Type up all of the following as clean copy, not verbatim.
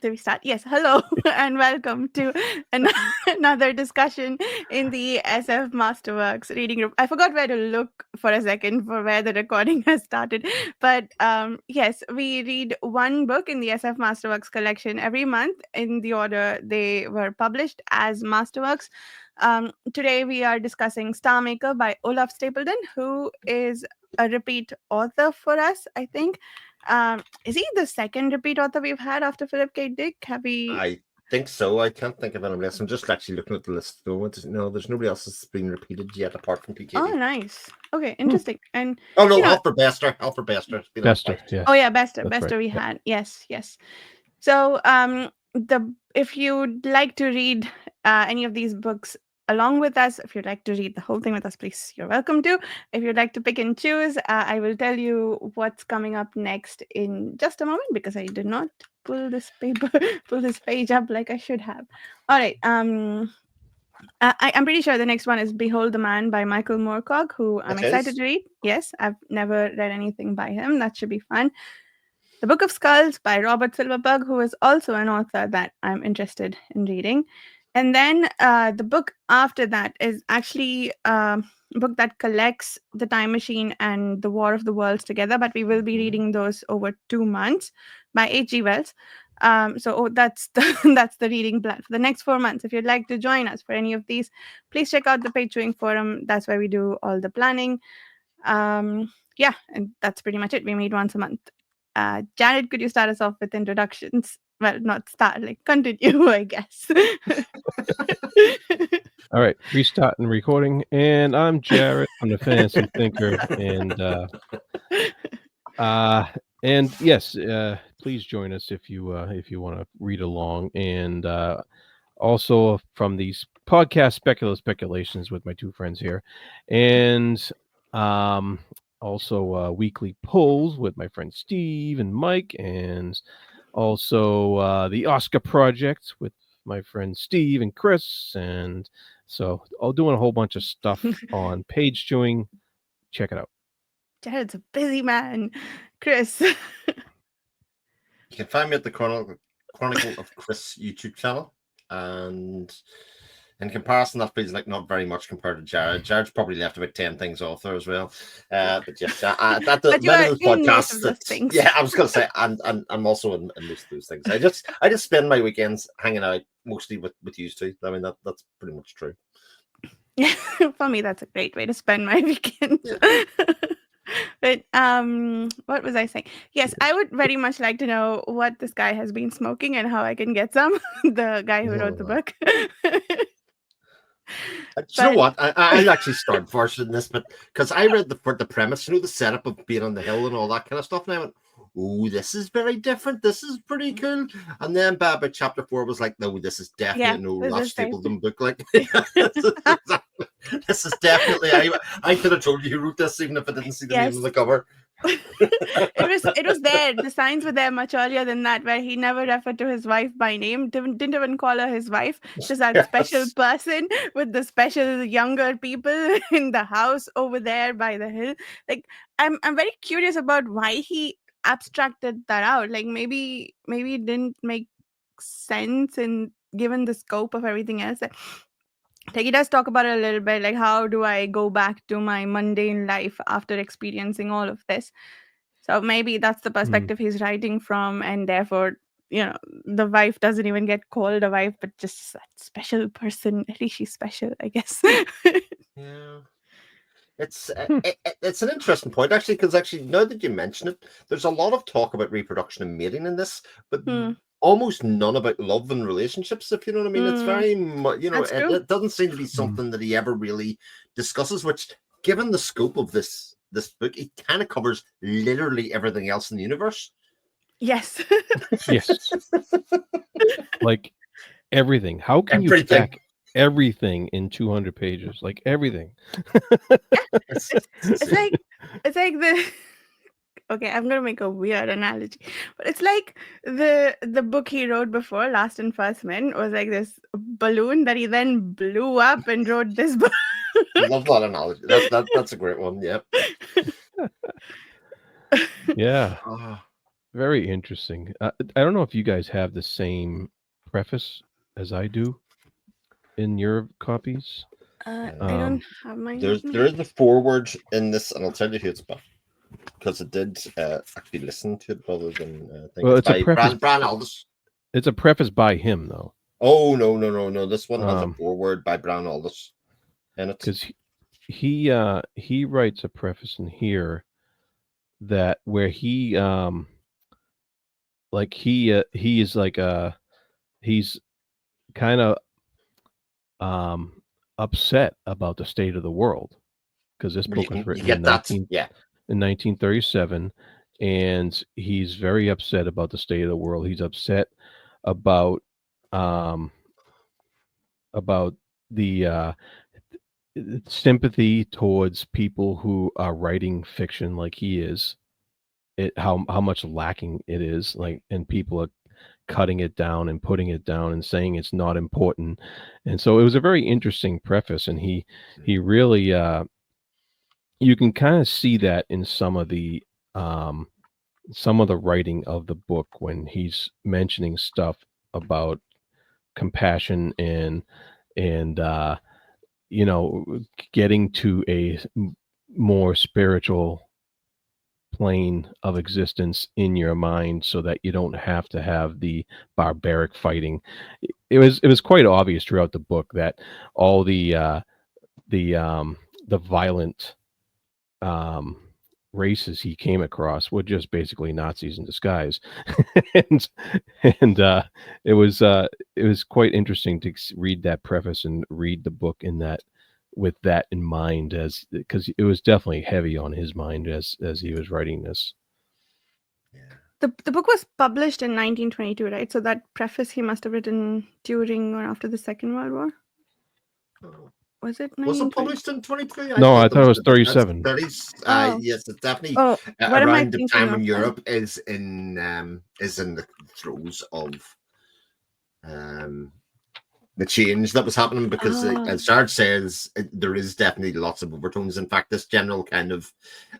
Did we start? Yes. Hello and welcome to an- another discussion in the SF Masterworks reading group. I forgot where to look for a second for where the recording has started. But yes, we read one book in the SF Masterworks collection every month in the order they were published as Masterworks. Today we are discussing Star Maker by Olaf Stapledon, who is a repeat author for us, I think. Is he the second repeat author we've had after Philip K. Dick? Have we? I think so. I can't think of anybody else. I'm just actually looking at the list though. No, there's nobody else that's been repeated yet apart from Oh, PKD. nice. Okay, interesting. And Oh no, you know, Alfred Bester. Alfred Bester. It's been on Bester, twice. yeah, oh yeah, Bester, that's right. we Yeah. had. Yes, yes. So the if you'd like to read any of these books along with us, if you'd like to read the whole thing with us, please, you're welcome to. If you'd like to pick and choose, I will tell you what's coming up next in just a moment because I did not pull this pull this page up like I should have. All right. I'm pretty sure the next one is Behold the Man by Michael Moorcock, who I'm It excited is. to read. Yes, I've never read anything by him. That should be fun. The Book of Skulls by Robert Silverberg, who is also an author that I'm interested in reading. And then the book after that is actually a book that collects The Time Machine and The War of the Worlds together, but we will be reading those over 2 months by H.G. Wells. That's that's the reading plan for the next 4 months. If you'd like to join us for any of these, please check out the Page Chewing Forum. That's where we do all the planning. Yeah, and that's pretty much it. We meet once a month. Jared, could you start us off with introductions? Well, not start, like continue, I guess. All right, restarting recording, and I'm Jared. I'm the fantasy thinker, and yes, please join us if you want to read along, and also from these podcast speculations with my two friends here, and also weekly polls with my friend Steve and Mike, and also the Oscar Project with my friends Steve and Chris, and so I'll doing a whole bunch of stuff on Page Chewing. Check it out. Jared's a busy man. Chris. You can find me at the Chronicle of Chris YouTube channel, and in comparison, that feels like not very much compared to Jared. Jared's probably left about 10 things off there as well. But yes, that But you many are of those in most of podcasts. those things. Yeah, I was going to say, and I'm also in most of those things. I just spend my weekends hanging out mostly with you two. I mean, that's pretty much true. Yeah, for me, that's a great way to spend my weekend. Yeah. But what was I saying? Yes, I would very much like to know what this guy has been smoking and how I can get some. The guy who wrote the book. Do you know what? I'll actually start first in this, but because I read the premise, the setup of being on the hill and all that kind of stuff, and I went, "Oh, this is very different. This is pretty cool." And then by about chapter 4 was like, "No, this is definitely no Olaf Stapledon book. Like, this is definitely." I could have told you who wrote this, even if I didn't see the name on the cover. It was there. The signs were there much earlier than that, where he never referred to his wife by name, didn't even call her his wife, just that special person with the special younger people in the house over there by the hill. Like, I'm very curious about why he abstracted that out. Like, maybe it didn't make sense in given the scope of everything else. Like, he does talk about it a little bit, like, how do I go back to my mundane life after experiencing all of this? So maybe that's the perspective he's writing from, and therefore, the wife doesn't even get called a wife, but just that special person. At least she's special, I guess. Yeah. It's an interesting point, actually, because now that you mention it, there's a lot of talk about reproduction and mating in this, but almost none about love and relationships, if you know what I mean. It's very much, it doesn't seem to be something that he ever really discusses, which, given the scope of this book, it kind of covers literally everything else in the universe. Yes. Yes. Like everything. How can you pack everything in 200 pages? Like everything. It's like the okay, I'm gonna make a weird analogy, but it's like the book he wrote before, Last and First Men, was like this balloon that he then blew up and wrote this book. Love that analogy. That's a great one. Yep. Yeah. Very interesting. I don't know if you guys have the same preface as I do in your copies. I Um, don't have mine with There me. is a forward in this, and I'll tell you who it's by, because I did actually listen to it rather than think. well, It's it's a by preface. Brian Aldous. It's a preface by him though, Oh no! This one has a foreword by Brian Aldous in it. because he writes a preface in here that where he like he is like he's kind of upset about the state of the world because this book was You written get that, yeah. in 1937, and he's very upset about the state of the world. He's upset about um the sympathy towards people who are writing fiction like he is. How much lacking it is, like, and people are cutting it down and putting it down and saying it's not important. And so it was a very interesting preface, and he really you can kind of see that in um some of the writing of the book when he's mentioning stuff about compassion and you know, getting to a more spiritual plane of existence in your mind so that you don't have to have the barbaric fighting. It was quite obvious throughout the book that all the the violent um races he came across were just basically Nazis in disguise. and and it was quite interesting to read that preface and read the book in that with that in mind, as because it was definitely heavy on his mind as he was writing this. The book was published in 1922, right? So that preface he must have written during or after the Second World War. Was it Was it 1920? published in 23? I No, I thought thought it was the 37. 30s. Oh, Yes, it's definitely oh, what am I around the thinking time of when then? Europe is in the throes of the change that was happening, because as Jared says, there is definitely lots of overtones. In fact, this general kind of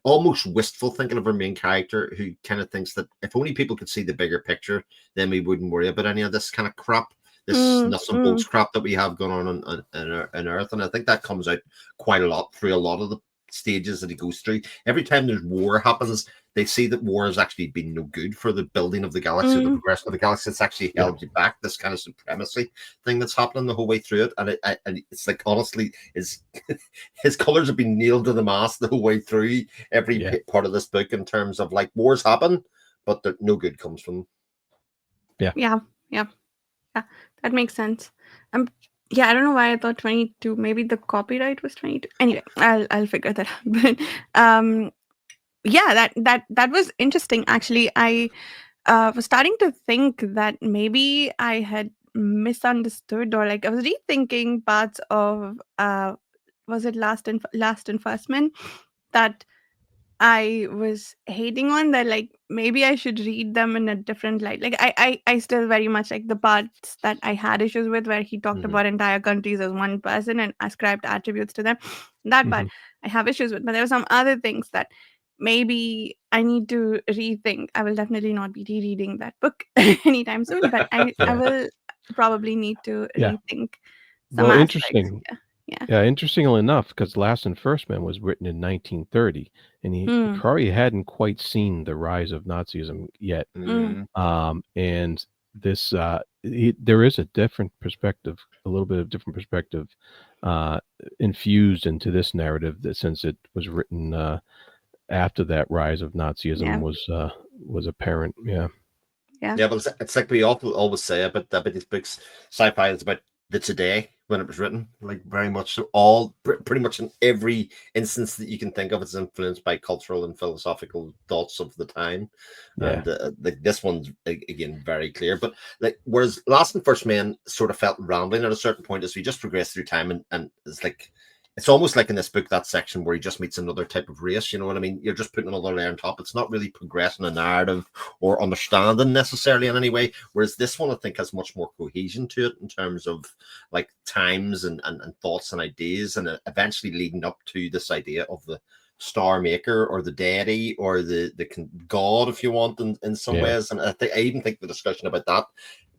almost wistful thinking of our main character, who kind of thinks that if only people could see the bigger picture, then we wouldn't worry about any of this kind of crap, this nuts and bolts crap that we have going on in Earth. And I think that comes out quite a lot through a lot of the stages that he goes through. Every time there's war happens, they see that war has actually been no good for the building of the galaxy, the progression of the galaxy. It's actually held you back, this kind of supremacy thing that's happening the whole way through it. And it's like, honestly, his colors have been nailed to the mast the whole way through every part of this book, in terms of, like, wars happen, but no good comes from them. Yeah, that makes sense. Yeah, I don't know why I thought 22. Maybe the copyright was 22. Anyway, I'll figure that out. But yeah, that was interesting. Actually, I was starting to think that maybe I had misunderstood, or like I was rethinking parts of was it Last and First Men that I was hating on, that like maybe I should read them in a different light. Like I still very much like the parts that I had issues with, where he talked about entire countries as one person and ascribed attributes to them. That part I have issues with. But there were some other things that maybe I need to rethink. I will definitely not be rereading that book anytime soon, but I will probably need to rethink some Well, aspects. interesting. Yeah. Yeah, interestingly enough, because Last and First Men was written in 1930, and he probably hadn't quite seen the rise of Nazism yet. And this, there is a different perspective, a little bit of different perspective, infused into this narrative, that since it was written after that rise of Nazism was apparent. Yeah. But it's like we always say about these books. Sci-fi is about the today when it was written, like very much so. Pretty much in every instance that you can think of, it's influenced by cultural and philosophical thoughts of the time. And like this one's again very clear. But like, whereas Last and First Men sort of felt rambling at a certain point as we just progress through time, and it's like, it's almost like in this book, that section where he just meets another type of race. You know what I mean? You're just putting another layer on top. It's not really progressing a narrative or understanding necessarily in any way. Whereas this one, I think, has much more cohesion to it in terms of like times and thoughts and ideas, and eventually leading up to this idea of star maker or the deity or the god, if you want, in some ways. And I even think the discussion about that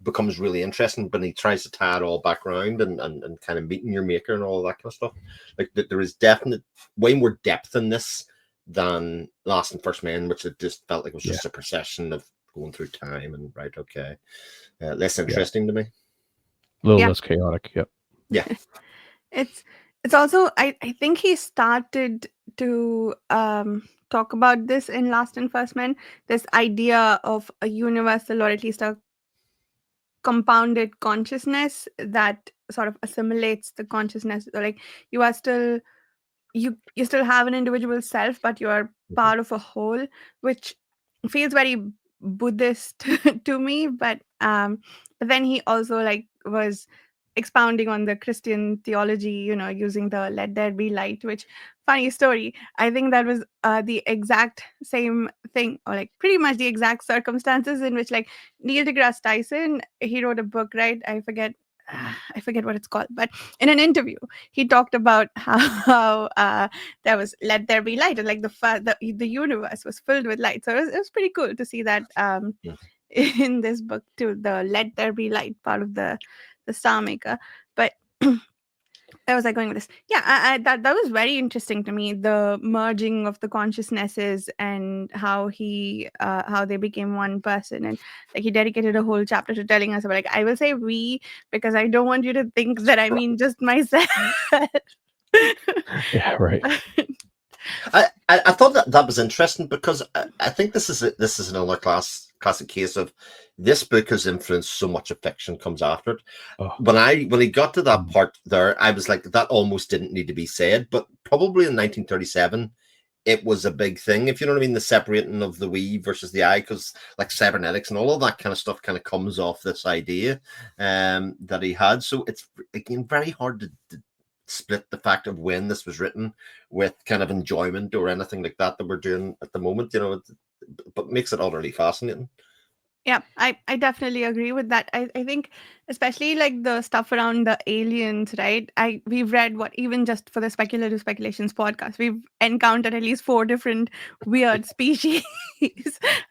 becomes really interesting when he tries to tie it all back around and kind of meeting your maker and all that kind of stuff. Like there is definite way more depth in this than Last and First Men, which it just felt like it was just a procession of going through time and less interesting to me. A little less chaotic. Yep. Yeah. It's also I think he started to talk about this in Last and First Men, this idea of a universal, or at least a compounded consciousness that sort of assimilates the consciousness. So, like, you are still you still have an individual self, but you are part of a whole, which feels very Buddhist to me. But then he also was expounding on the Christian theology, using the "Let there be light," which, funny story, I think that was the exact same thing, or like pretty much the exact circumstances in which, like, Neil deGrasse Tyson, he wrote a book, right? I forget what it's called, but in an interview, he talked about how there was "Let there be light," and like the universe was filled with light. So it was pretty cool to see that in this book too, the "Let there be light" part of the Star Maker. But I was like going with this. Yeah, that was very interesting to me. The merging of the consciousnesses and how how they became one person, and like he dedicated a whole chapter to telling us about, like, I will say we because I don't want you to think that I mean just myself. Yeah, right. I thought that was interesting because I think this is another classic case of this book has influenced so much of fiction comes after it. Oh. When he got to that part there, I was like, that almost didn't need to be said, but probably in 1937 it was a big thing, if you know what I mean, the separating of the we versus the I, because like cybernetics and all of that kind of stuff kind of comes off this idea that he had. So it's, again, very hard to split the fact of when this was written with kind of enjoyment or anything like that we're doing at the moment, but makes it utterly fascinating. Yeah, I definitely agree with that. I think especially like the stuff around the aliens, right? We've read, what, even just for the Speculative Speculations podcast, we've encountered at least 4 different weird species.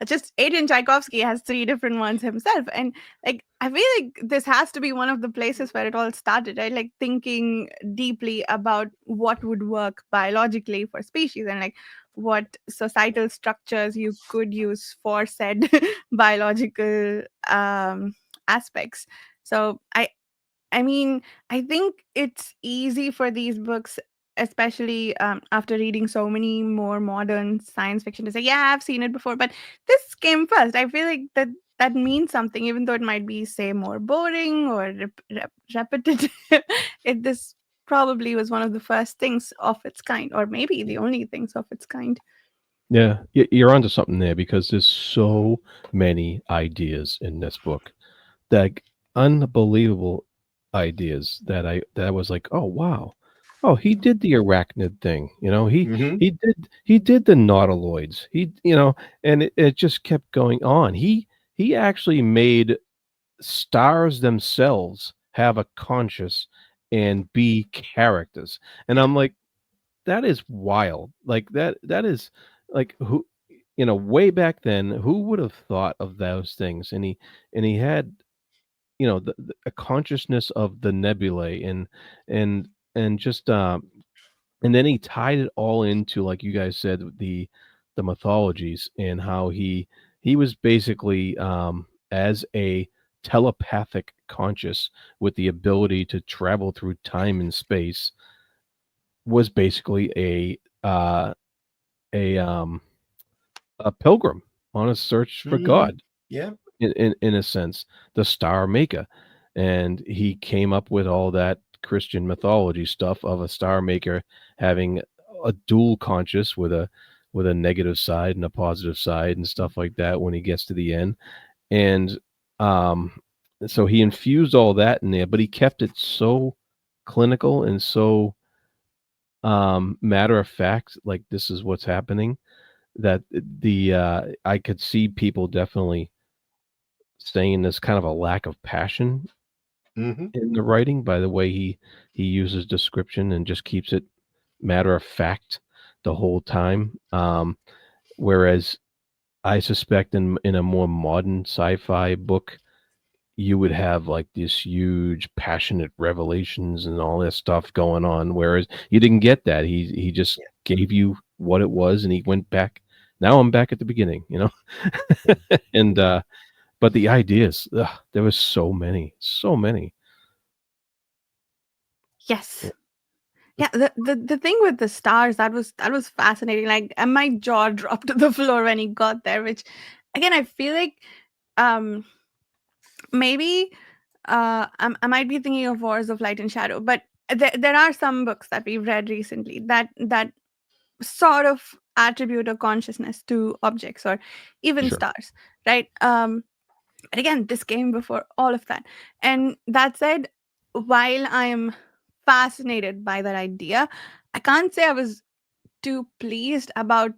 Just Adrian Tchaikovsky has 3 different ones himself. And like I feel like this has to be one of the places where it all started, right? Like thinking deeply about what would work biologically for species, and like what societal structures you could use for said biological aspects. So I mean, I think it's easy for these books, especially after reading so many more modern science fiction, to say, yeah, I've seen it before, but this came first. I feel like that means something, even though it might be, say, more boring or repetitive. This probably was one of the first things of its kind, or maybe the only things of its kind. Yeah, you're onto something there, because there's so many ideas in this book, like unbelievable ideas that I was like, oh wow, oh, he did the arachnid thing, he did the nautiloids, and it just kept going on. He actually made stars themselves have a conscious and be characters, and I'm like, that is wild. Like that is like, who, way back then, who would have thought of those things? And he had, a consciousness of the nebulae, and and just and then he tied it all into, like you guys said, the mythologies, and how he was basically, as a telepathic conscious with the ability to travel through time and space, was basically a a pilgrim on a search for God, Yeah. in a sense, the Star Maker. And he came up with all that Christian mythology stuff of a Star Maker having a dual conscious with a negative side and a positive side and stuff like that when he gets to the end. And so he infused all that in there, but he kept it so clinical and so matter of fact, like, this is what's happening, that I could see people definitely saying there's kind of a lack of passion in the writing, by the way he uses description and just keeps it matter of fact, the whole time. Whereas I suspect in a more modern sci-fi book, you would have like this huge passionate revelations and all this stuff going on, whereas you didn't get that. He just gave you what it was, and he went back. Now I'm back at the beginning, you know. And but the ideas, there was so many. Yes. Yeah, the thing with the stars, that was fascinating. Like, and my jaw dropped to the floor when he got there, which again I feel like um maybe I might be thinking of Wars of Light and Shadow, but there are some books that we've read recently that sort of attribute a consciousness to objects or even Sure. stars, right? But again, this came before all of that. And that said, while I am fascinated by that idea, I can't say I was too pleased about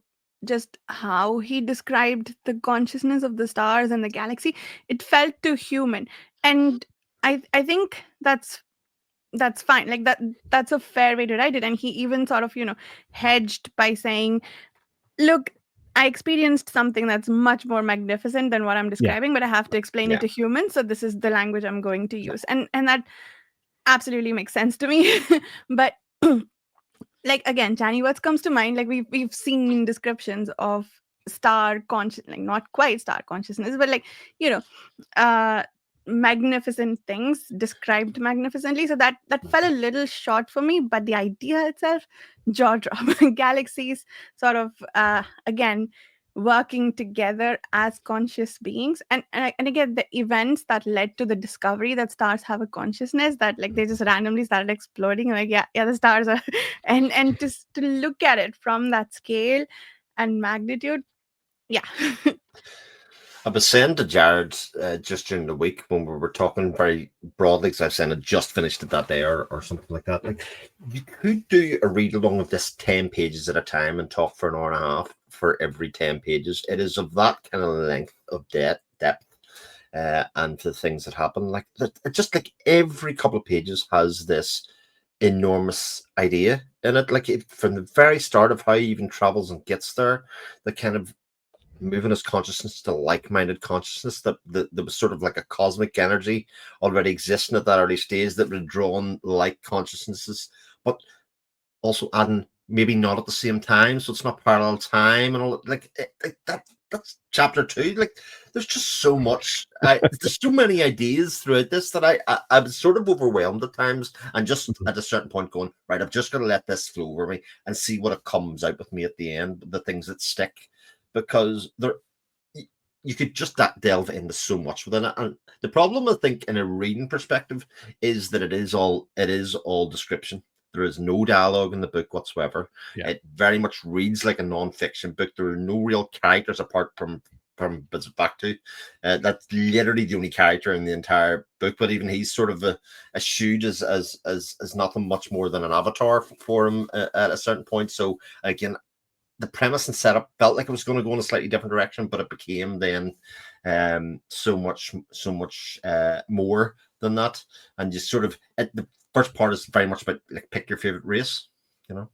just how he described the consciousness of the stars and the galaxy. It felt too human. And I think that's fine. Like that's a fair way to write it. And he even sort of, hedged by saying, look, I experienced something that's much more magnificent than what I'm Yeah. describing, but I have to explain it Yeah. to humans. So this is the language I'm going to use. And that absolutely makes sense to me. But like again, Chani, what comes to mind? Like we've seen descriptions of star conscious, like not quite star consciousness, but like, you know, uh magnificent things described magnificently, so that fell a little short for me, but the idea itself, jaw drop. Galaxies sort of again working together as conscious beings, and again the events that led to the discovery that stars have a consciousness, that like they just randomly started exploding, like yeah, the stars are and just to look at it from that scale and magnitude. Yeah. I was saying to Jared just during the week when we were talking very broadly, because I was saying I just finished it that day or something like that. Like, you could do a read along of this 10 pages at a time and talk for an hour and a half for every 10 pages. It is of that kind of length of depth. And the things that happen, like just like every couple of pages has this enormous idea in it, like from the very start of how he even travels and gets there, the kind of moving his consciousness to like-minded consciousness, that there was sort of like a cosmic energy already existing at that early stage that would draw on like consciousnesses, but also adding maybe not at the same time, so it's not parallel time and all. Like, that's chapter 2. Like, there's just so much. There's so many ideas throughout this that I was sort of overwhelmed at times, and just at a certain point going, right, I'm just going to let this flow over me and see what it comes out with me at the end, the things that stick, because you could just delve into so much within it. And the problem, I think, in a reading perspective, is that it is all description. There is no dialogue in the book whatsoever. Yeah. It very much reads like a non-fiction book. There are no real characters apart from back to. That's literally the only character in the entire book. But even he's sort of eschewed as nothing much more than an avatar for him at a certain point. So again, the premise and setup felt like it was going to go in a slightly different direction, but it became then so much more than that. And just sort of the first part is very much about like pick your favorite race, you know.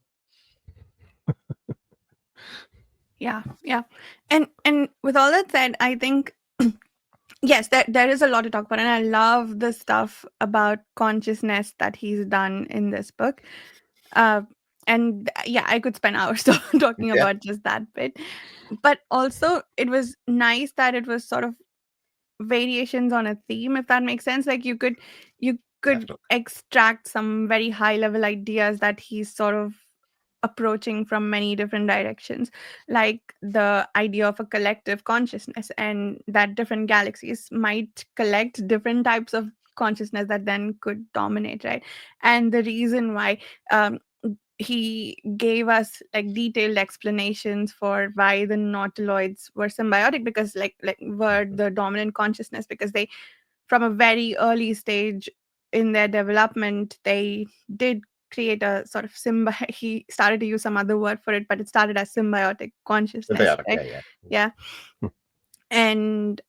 Yeah. And with all that said, I think yes, there is a lot to talk about, and I love the stuff about consciousness that he's done in this book. And yeah, I could spend hours talking Yeah, about just that bit. But also, it was nice that it was sort of variations on a theme, if that makes sense. Like you could definitely. extract some very high level ideas that he's sort of approaching from many different directions, like the idea of a collective consciousness, and that different galaxies might collect different types of consciousness that then could dominate, right? And the reason why um, he gave us like detailed explanations for why the nautiloids were symbiotic, because like were the dominant consciousness, because they, from a very early stage in their development, they did create a sort of he started to use some other word for it, but it started as symbiotic consciousness, Symbiotic, right? yeah. Yeah. And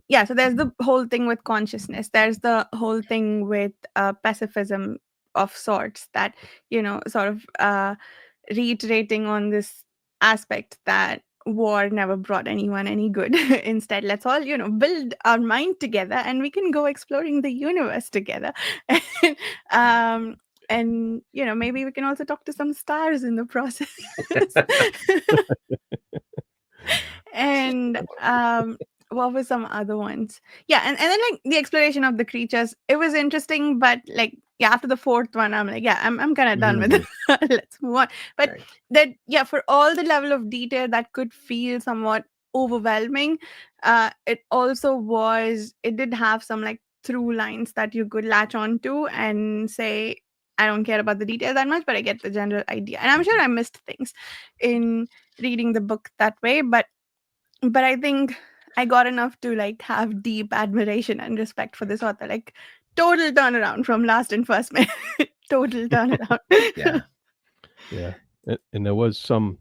yeah, so there's the whole thing with consciousness, there's the whole thing with pacifism of sorts, that sort of reiterating on this aspect that war never brought anyone any good. Instead, let's all, build our mind together and we can go exploring the universe together. um, and, maybe we can also talk to some stars in the process. And what were some other ones? Yeah, and then like the exploration of the creatures, it was interesting, but like yeah, after the fourth one, I'm like, yeah, I'm kind of done with it. Let's move on. But Right. that, yeah, for all the level of detail that could feel somewhat overwhelming, it did have some like through lines that you could latch on to and say, I don't care about the detail that much, but I get the general idea. And I'm sure I missed things in reading the book that way, but I think I got enough to like have deep admiration and respect for this author. Like total turnaround from last and first man. Total turnaround. Yeah. Yeah, and there was some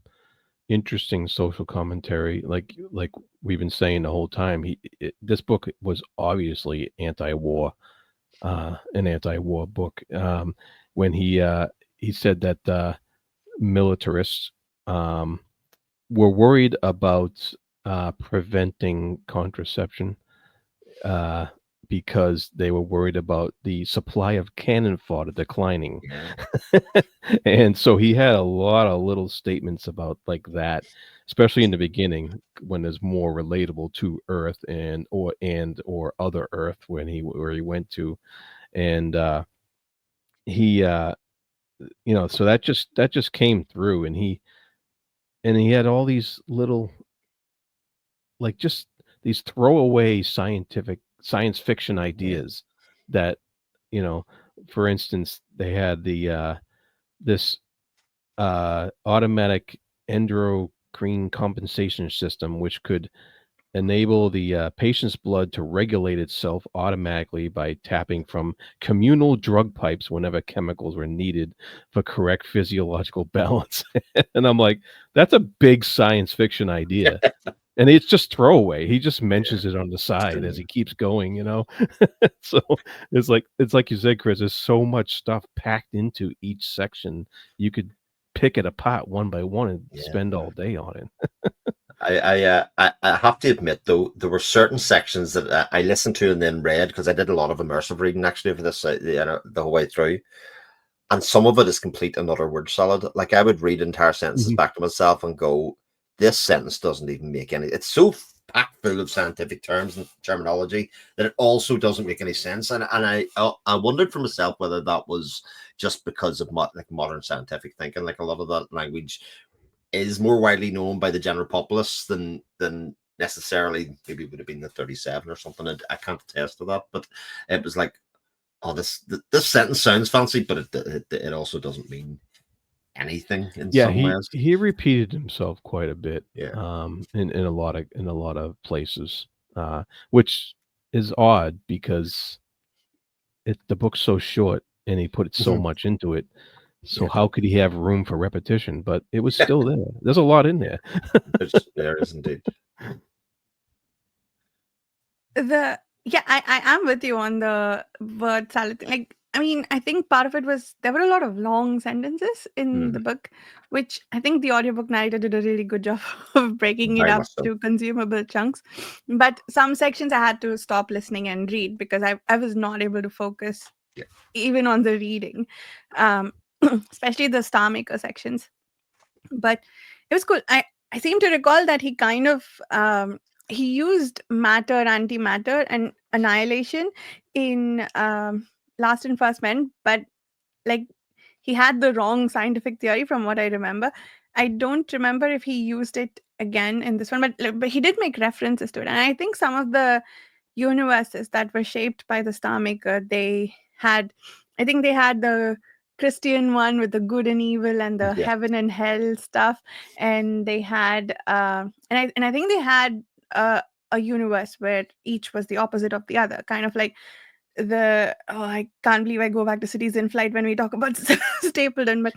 interesting social commentary, like we've been saying the whole time. This book was obviously anti-war, an anti-war book. When he said that militarists were worried about preventing contraception uh, because they were worried about the supply of cannon fodder declining. Yeah. And so he had a lot of little statements about like that, especially in the beginning when there's more relatable to Earth or other Earth where he went to, and he so that just came through, and he had all these little, like, just these throwaway science fiction ideas that, for instance, they had this automatic endocrine compensation system, which could enable the patient's blood to regulate itself automatically by tapping from communal drug pipes whenever chemicals were needed for correct physiological balance. And I'm like, that's a big science fiction idea. And it's just throwaway. He just mentions it on the side as he keeps going. So it's like you said, Chris, there's so much stuff packed into each section. You could pick it apart one by one and spend all day on it. I have to admit though, there were certain sections that I listened to and then read, because I did a lot of immersive reading actually for this the whole way through, and some of it is complete and utter word salad. Like I would read entire sentences back to myself and go, "This sentence doesn't even make any." It's so packed full of scientific terms and terminology that it also doesn't make any sense. And I wondered for myself whether that was just because of like modern scientific thinking. Like a lot of that language is more widely known by the general populace than necessarily maybe it would have been the 37 or something. I can't attest to that, but it was like, oh, this sentence sounds fancy, but it also doesn't mean anything in some ways. He repeated himself quite a bit, Yeah. in a lot of places, which is odd because the book's so short and he put so much into it. So how could he have room for repetition? But it was still there. There's a lot in there. There is indeed. I am with you on the word salad thing. Like, I mean, I think part of it was there were a lot of long sentences in the book, which I think the audiobook narrator did a really good job of breaking it Very up much so. to consumable chunks. But some sections I had to stop listening and read because I was not able to focus even on the reading, especially the Star Maker sections. But it was cool. I seem to recall that he kind of he used matter, antimatter, and annihilation in Last and First Men, but like he had the wrong scientific theory from what I remember. I don't remember if he used it again in this one, but he did make references to it, and I think some of the universes that were shaped by the Star Maker, I think they had the Christian one with the good and evil and the heaven and hell stuff, and they had and I think they had a universe where each was the opposite of the other, kind of like I can't believe I go back to Cities in Flight when we talk about Stapledon, but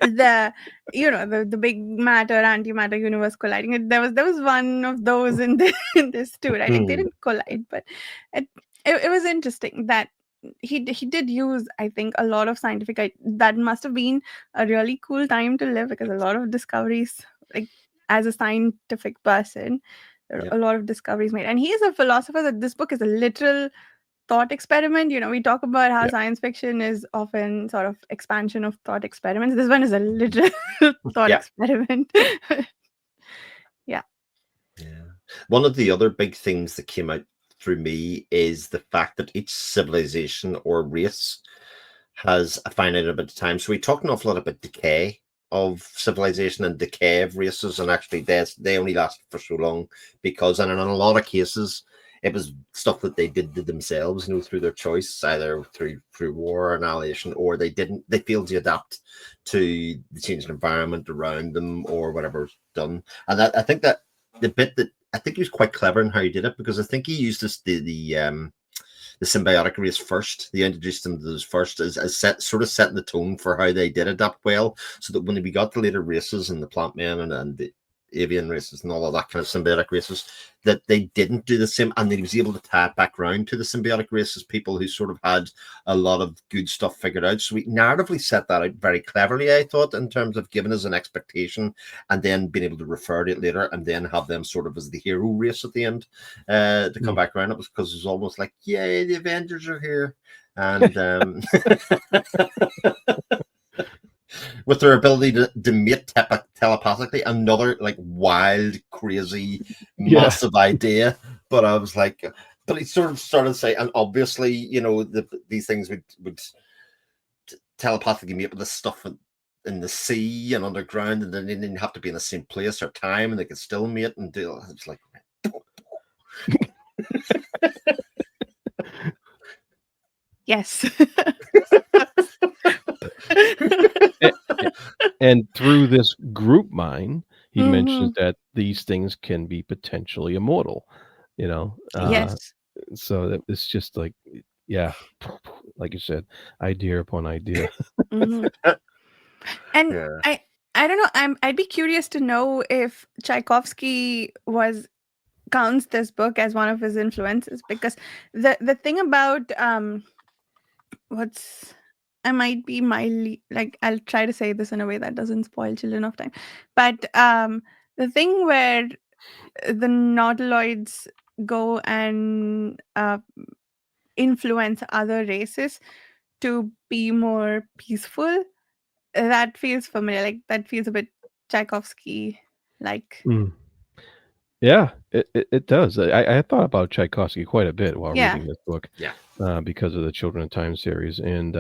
the big matter antimatter universe colliding. There was one of those in this too, right? Like they didn't collide, but it was interesting that he did use, I think, a lot of that must have been a really cool time to live, because a lot of discoveries, like as a scientific person, there are Yep. a lot of discoveries made. And he is a philosopher that this book is a literal thought experiment. We talk about how Yeah. science fiction is often sort of expansion of thought experiments. This one is a literal thought Yeah. experiment. Yeah. Yeah. One of the other big things that came out through me is the fact that each civilization or race has a finite amount of time. So we talk an awful lot about decay of civilization and decay of races, and actually they only last for so long because, and in a lot of cases, it was stuff that they did to themselves, through their choice, either through war or annihilation, or they failed to adapt to the changing environment around them or whatever's done. And I think that the bit that I think he was quite clever in how he did it, because I think he used the symbiotic race first. They introduced them to those first as setting the tone for how they did adapt well, so that when we got the later races and the plant men and the avian races and all of that kind of symbiotic races, that they didn't do the same, and that he was able to tie it back around to the symbiotic races, people who sort of had a lot of good stuff figured out. So we narratively set that out very cleverly, I thought, in terms of giving us an expectation and then being able to refer to it later and then have them sort of as the hero race at the end to come back around. It was because it was almost like, yay, the Avengers are here. And with their ability to mate telepathically, another like wild, crazy, massive idea. But I was like, but he sort of started to say, and obviously, these things would telepathically mate with this stuff in the sea and underground, and then they didn't have to be in the same place or time, and they could still mate and do. It's like. Yes. And through this group mind, he mentions Mhm. that these things can be potentially immortal, Yes. so it's just like, yeah, like you said, idea upon idea. Mhm. And Yeah. I don't know. I'd be curious to know if Tchaikovsky counts this book as one of his influences, because the thing about what's I might be mildly, like, I'll try to say this in a way that doesn't spoil Children of Time, but the thing where the nautiloids go and influence other races to be more peaceful, that feels familiar. Like, that feels a bit Tchaikovsky like. Mm. Yeah, it does. I thought about Tchaikovsky quite a bit while Yeah. reading this book, Yeah. because of the Children of Time series, and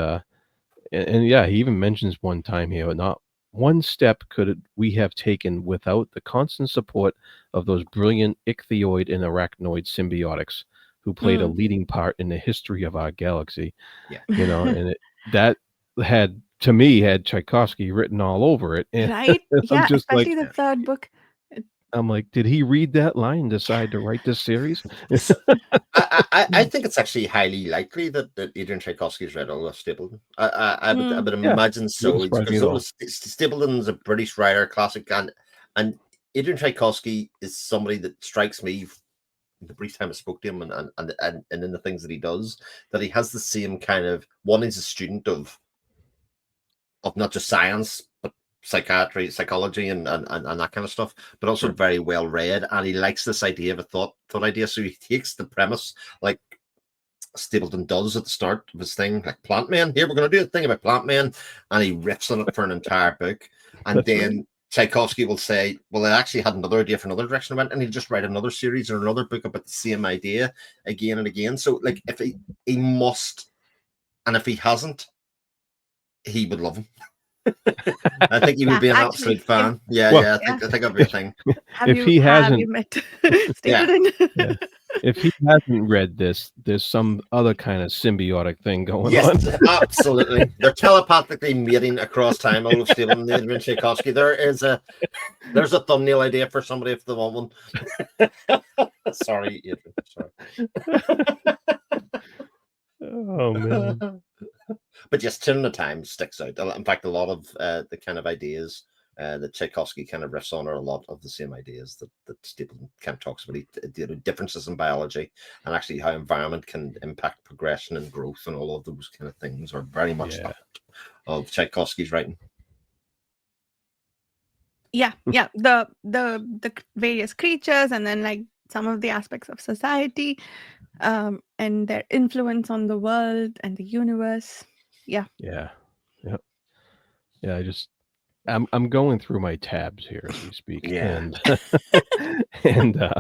yeah, he even mentions one time here, not one step could we have taken without the constant support of those brilliant ichthyoid and arachnoid symbiotics who played a Mm. leading part in the history of our galaxy. Yeah. And that had Tchaikovsky written all over it, and Right? I'm Yeah, just like, especially the third book. did he read that line and decide to write this series? So, I think it's actually highly likely that Adrian Tchaikovsky's read Olaf Stapledon. I Mm. would Yeah, imagine wouldn't so, surprise me because at all. Stapledon's a British writer, classic, and Adrian Tchaikovsky is somebody that strikes me, the brief time I spoke to him and in the things that he does, that he has the same kind of one. He's a student of not just science, but psychiatry, psychology, and that kind of stuff, but also very well read. And he likes this idea of a thought idea. So he takes the premise like Stapleton does at the start of his thing, like plant man. Here we're going to do a thing about plant man, and he riffs on it for an entire book. And That's then right. Tchaikovsky will say, "Well, I actually had another idea for another direction I went," and he'll just write another series or another book about the same idea again and again. So, like, if he must, and if he hasn't, he would love him. I think he would Yeah, be an absolute actually, if fan. Yeah, Well, yeah. yeah. I think that'd be a thing. if he Have you hasn't met Yeah, Stapleton? yeah, if he hasn't read this, there's some other kind of symbiotic thing going yes, on. absolutely. They're telepathically mating across time. Olaf Stapledon and Adrian Tchaikovsky. There's a thumbnail idea for somebody if they want one. Sorry, Adrian. Sorry. Oh, man. But yes, Turn the Time sticks out. In fact, a lot of the kind of ideas that Tchaikovsky kind of riffs on are a lot of the same ideas that Stapledon kind of talks about. Differences in biology and actually how environment can impact progression and growth and all of those kind of things are very much of Tchaikovsky's writing. Yeah, the various creatures, and then like some of the aspects of society, and their influence on the world and the universe. Yeah. I'm going through my tabs here as we speak, Yeah. and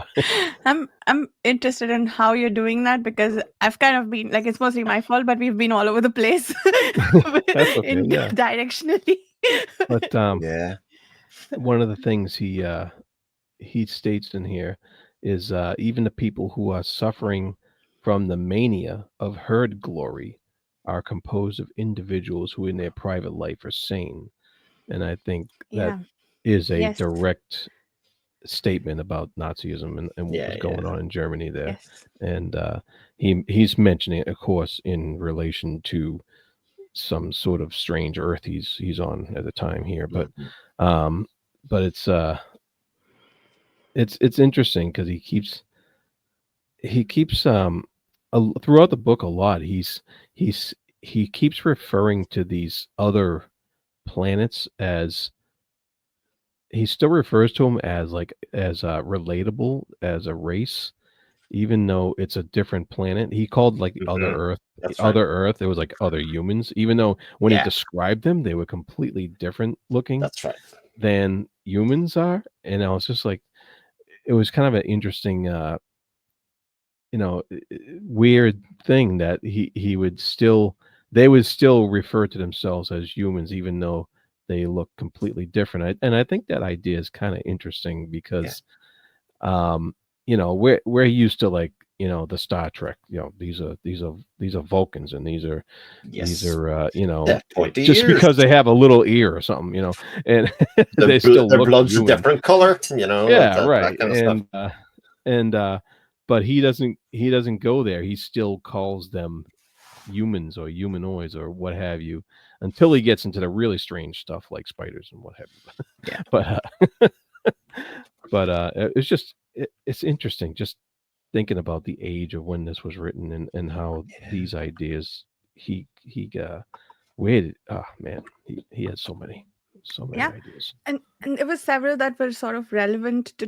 I'm interested in how you're doing that, because I've kind of been like, it's mostly my fault, but we've been all over the place that's okay. in Yeah, directionally. but Yeah. one of the things he states in here is even the people who are suffering from the mania of herd glory are composed of individuals who in their private life are sane. And I think that Yeah. is a Yes. direct statement about Nazism and what Yeah, was going yeah. on in Germany there. Yes. And he's mentioning it, of course, in relation to some sort of strange earth he's on at the time here. But Mhm. but it's interesting because he keeps throughout the book a lot. He keeps referring to these other planets as, he still refers to them as relatable as a race, even though it's a different planet. He called like other Mhm. Earth, That's other right. Earth. It was like other humans, even though when he Yeah, described them, they were completely different looking that's right. than humans are. And I was just like, it was kind of an interesting, weird thing that he would still, they would still refer to themselves as humans, even though they look completely different. And I think that idea is kind of interesting because, we're used to like, the Star Trek, these are Vulcans, and these are Yes. Pointy just ears. because they have a little ear or something, and they still Their look blood's a human. different color, Yeah, that right. kind of stuff. And but he doesn't go there. He still calls them humans or humanoids or what have you, until he gets into the really strange stuff like spiders and what have you. Yeah. But it's interesting just thinking about the age of when this was written and how these ideas he where did, man, he had so many Yeah. ideas. And there were several that were sort of relevant to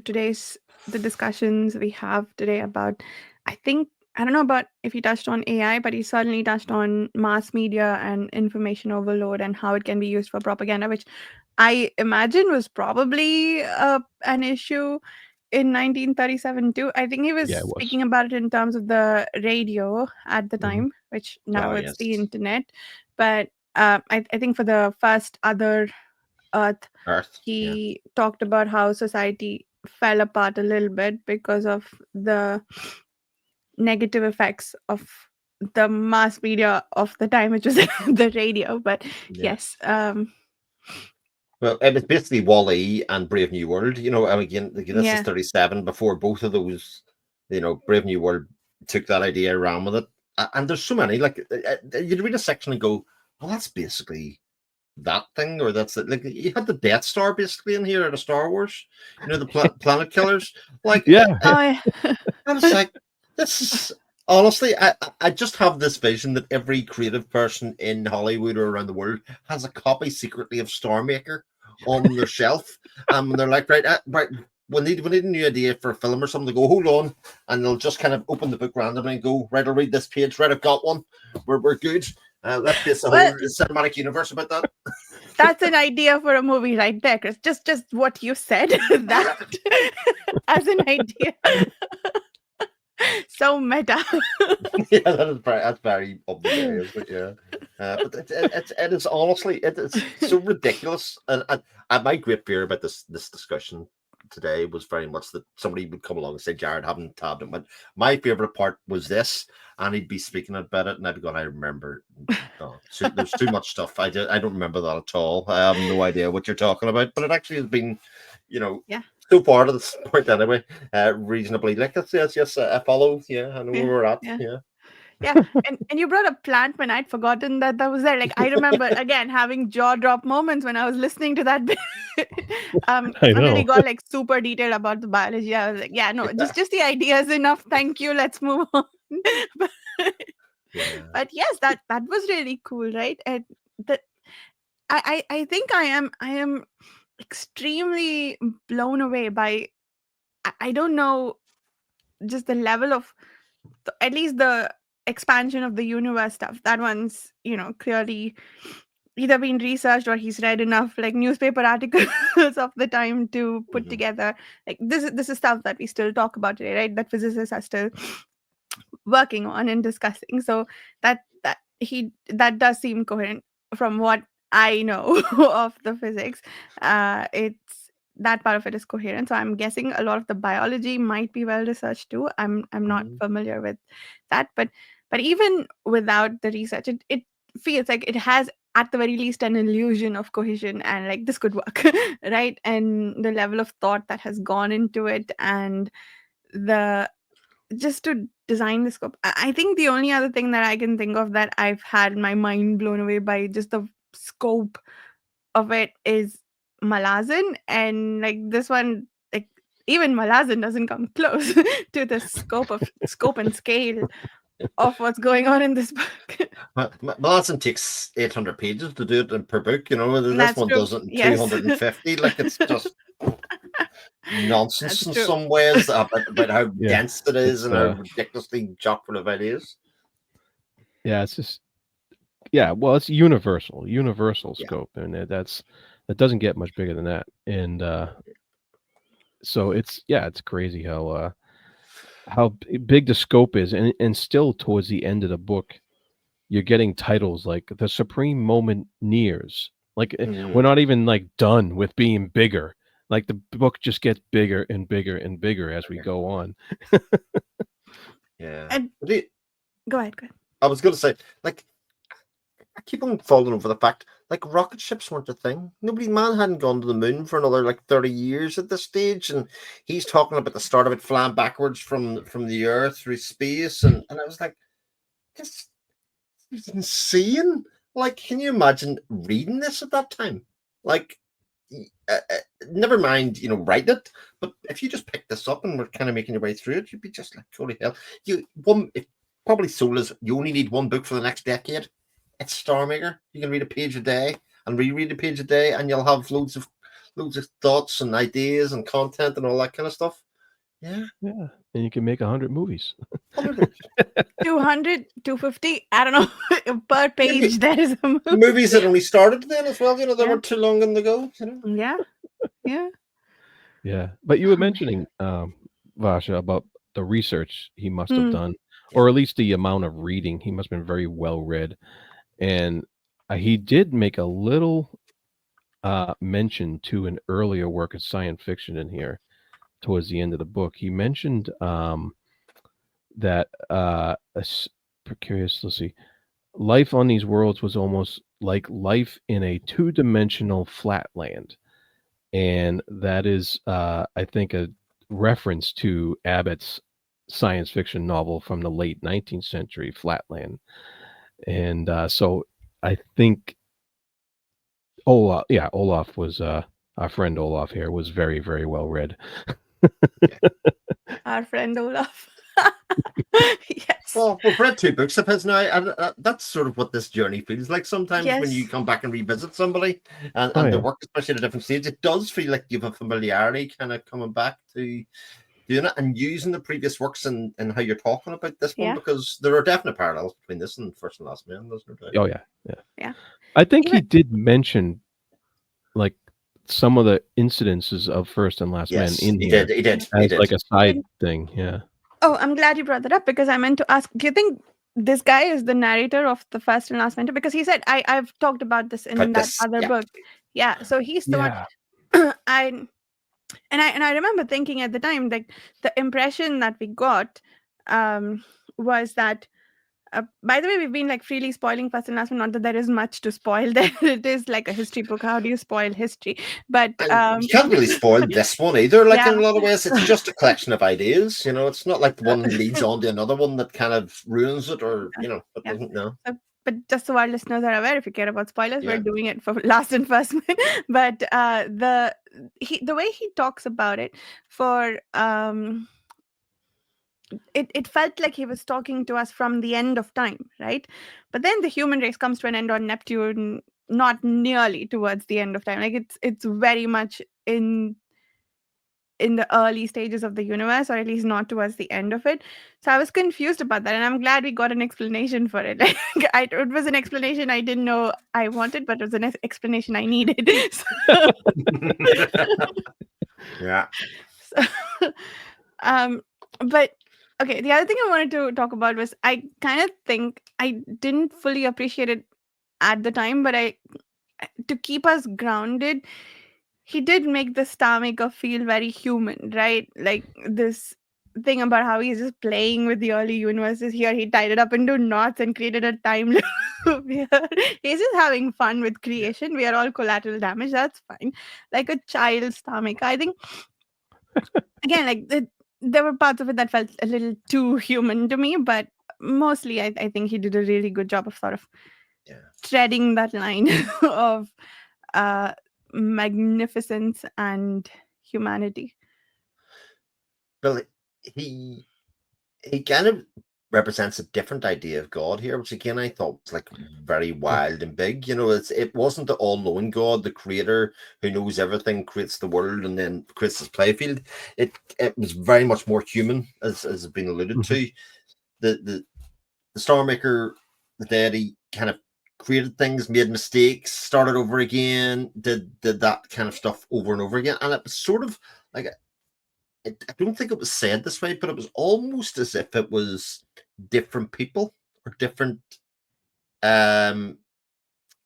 the discussions we have today about, I think, I don't know about if he touched on AI, but he certainly touched on mass media and information overload and how it can be used for propaganda, which I imagine was probably an issue in 1937 too. I think he was Yeah, it was. speaking about it in terms of the radio at the Mhm. time, which now Oh, it's the yes. internet. But I think for the first other Earth, Earth. Yeah. he talked about how society fell apart a little bit because of the negative effects of the mass media of the time, which was the radio. But Yeah. yes, Well, it was basically Wall-E and Brave New World. And again, this is yeah, 37 before both of those. Brave New World took that idea, ran with it, and there's so many. Like you'd read a section and go, "Well, that's basically that thing," or that's it. Like you had the Death Star basically in here at a Star Wars. The planet killers. Like, Yeah. oh yeah, I was like, this is honestly, I just have this vision that every creative person in Hollywood or around the world has a copy secretly of Star Maker on their shelf, and they're like, right. We need a new idea for a film or something. They go, hold on, and they'll just kind of open the book randomly and go, right, I'll read this page. Right, I've got one. We're good. Let's base the whole well, cinematic universe about that. that's an idea for a movie right there, Chris. Just what you said, that as an idea. So meta. Yeah, that's very up the day, isn't it? Yeah, but it is honestly, it is so ridiculous, and my great fear about this discussion today was very much that somebody would come along and say, Jared, haven't tabbed it. But my favorite part was this, and he'd be speaking about it, and I'd be going, I remember. Oh, there's too much stuff. I don't remember that at all. I have no idea what you're talking about, but it actually has been, Yeah. so far to this point anyway, reasonably. Like yes, I follow. Yeah, I know where Yeah, we're at. yeah. Yeah. Yeah, and you brought up plant when I'd forgotten that was there. Like I remember again having jaw drop moments when I was listening to that bit. I And then he know. got like super detailed about the biology. I was like, yeah, no, just the idea is enough. Thank you. Let's move on. but, Yeah. but yes, that was really cool, right? And that I think I am extremely blown away by I don't know just the level of at least the expansion of the universe stuff. That one's clearly either been researched or he's read enough like newspaper articles of the time to put Mhm. together. Like this is stuff that we still talk about today, right? That physicists are still working on and discussing. So that does seem coherent from what I know of the physics. It's that part of it is coherent. So I'm guessing a lot of the biology might be well researched too. I'm not Mhm. familiar with that, but even without the research, it feels like it has at the very least an illusion of cohesion and like this could work, right? And the level of thought that has gone into it and the just to design the scope. I think the only other thing that I can think of that I've had my mind blown away by just the scope of it is Malazan. And like this one, like even Malazan doesn't come close to the scope and scale of what's going on in this book. Malazan takes 800 pages to do it per book. This That's one true. does it in Yes. 250. Like it's just nonsense That's in true. some ways about how Yeah, dense it is it's and how ridiculously chock full of ideas. yeah, it's just well, it's universal Yeah. scope, and that doesn't get much bigger than that. And so it's crazy how big the scope is, and still towards the end of the book, you're getting titles like the supreme moment nears. Like we're Mhm. not even like done with being bigger. Like the book just gets bigger and bigger and bigger as we go on. Yeah. And go ahead. I was going to say, like, I keep on falling over the fact, like, rocket ships weren't a thing. Man hadn't gone to the moon for another, like, 30 years at this stage. And he's talking about the start of it flying backwards from the Earth through space. And I was like, this is insane. Like, can you imagine reading this at that time? Like, never mind, writing it. But if you just pick this up and were kind of making your way through it, you'd be just like, holy hell. It probably sold as you only need one book for the next decade. It's Star Maker. You can read a page a day and reread a page a day, and you'll have loads of thoughts and ideas and content and all that kind of stuff. Yeah. Yeah, and you can make 100 movies. 100 200, 250, I don't know, per maybe page there is a movie. movies that only started then as well. They Yeah. weren't too long in the go. Yeah. Yeah. Yeah, but you were Oh, man. mentioning Vasha about the research he must have Hmm. done, or at least the amount of reading. He must have been very well read, and he did make a little mention to an earlier work of science fiction in here towards the end of the book. He mentioned that precarious. Let's see, life on these worlds was almost like life in a two-dimensional flatland, and that is, I think, a reference to Abbott's science fiction novel from the late 19th century, Flatland. And so I think Olaf was our friend Olaf here was very, very well read. Our friend Olaf. Yes. Well, we've read 2 books of his now, and that's sort of what this journey feels like. Sometimes when you Yes. come back and revisit somebody and, Oh, the yeah. work, especially at a different stage, it does feel like you have a familiarity kind of coming back to doing it and using the previous works and how you're talking about this one, Yeah. because there are definite parallels between this and First and Last Man. There's no doubt. Oh, yeah. Yeah. I think he Even did mention like some of the incidences of First and Last Men Yes, in he here did. He did. He as did. like a side thing. Yeah. oh, I'm glad you brought that up because I meant to ask, do you think this guy is the narrator of the First and Last Winter? Because he said I've talked about this in But that this, other yeah, book. Yeah. So he's the one Yeah. I remember thinking at the time, like the impression that we got was that by the way, we've been like freely spoiling first and last one. Not that there is much to spoil there. It is like a history book. How do you spoil history? But And you can't really spoil this one either. Like yeah. in a lot of ways, it's just a collection of ideas. It's not like one leads on to another one that kind of ruins it, or it Yeah. doesn't know. But just so our listeners are aware, if you care about spoilers, Yeah. we're doing it for last and first one. But the way he talks about it, for it felt like he was talking to us from the end of time, right? But then the human race comes to an end on Neptune, not nearly towards the end of time. Like it's very much in the early stages of the universe, or at least not towards the end of it. So I was confused about that, and I'm glad we got an explanation for it. Like, it was an explanation I didn't know I wanted, but it was an explanation I needed. Yeah. So, but okay, the other thing I wanted to talk about was, I kind of think I didn't fully appreciate it at the time, but to keep us grounded, he did make the star maker feel very human, right? Like this thing about how he's just playing with the early universes. Here he tied it up into knots and created a time loop here. He's just having fun with creation. We are all collateral damage. That's fine. Like a child star maker. I think, again, like there were parts of it that felt a little too human to me, but mostly I think he did a really good job of sort of treading that line of uh magnificence and humanity. Well, he kind of represents a different idea of God here, which again I thought was like very wild and big. It wasn't the all-knowing God, the creator who knows everything, creates the world, and then creates his playfield. It was very much more human, as has been alluded to. The Star Maker, the deity, kind of created things, made mistakes, started over again, did that kind of stuff over and over again, and it was sort of like, I don't think it was said this way, but it was almost as if it was different people or different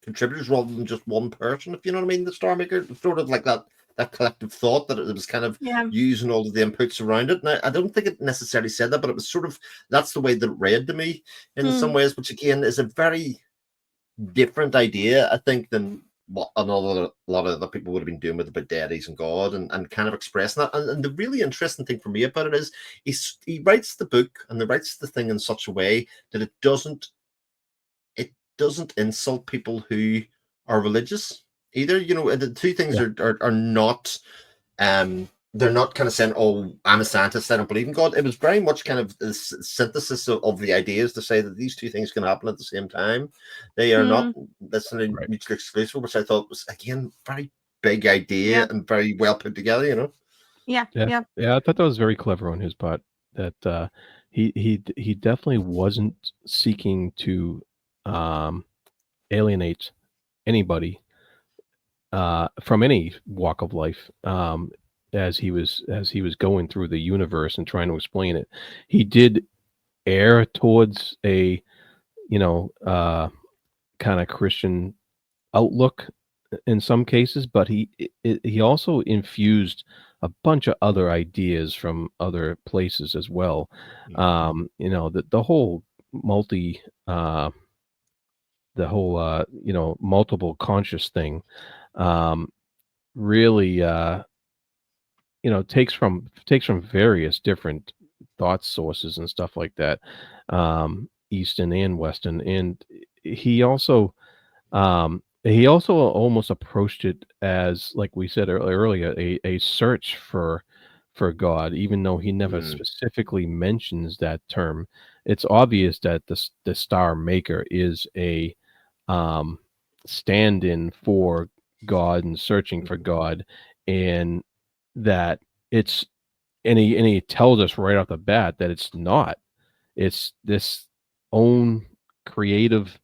contributors rather than just one person, if you know what I mean. The Star Maker, sort of like that collective thought that it was kind of using all of the inputs around it. Now, I don't think it necessarily said that, but it was sort of, that's the way that it read to me in some ways, which again is a very different idea, I think, than what a lot of other people would have been doing with about deities and God, and kind of expressing that. And the really interesting thing for me about it is he writes the book and he writes the thing in such a way that it doesn't insult people who are religious either. The two things are not they're not kind of saying, "Oh, I'm a scientist, I don't believe in God." It was very much kind of a synthesis of the ideas to say that these two things can happen at the same time. They are not necessarily mutually exclusive, which I thought was, again, very big idea and very well put together. Yeah. I thought that was very clever on his part. That he definitely wasn't seeking to alienate anybody from any walk of life. As he was going through the universe and trying to explain it, he did err towards a kind of Christian outlook in some cases, but he also infused a bunch of other ideas from other places as well. The whole multiple conscious thing really takes from various different thought sources and stuff like that, Eastern and Western. And he also almost approached it as, like we said earlier, a search for God, even though he never specifically mentions that term. It's obvious that the Star Maker is a stand-in for God and searching for God, and that it's and he tells us right off the bat that it's not. It's this own creative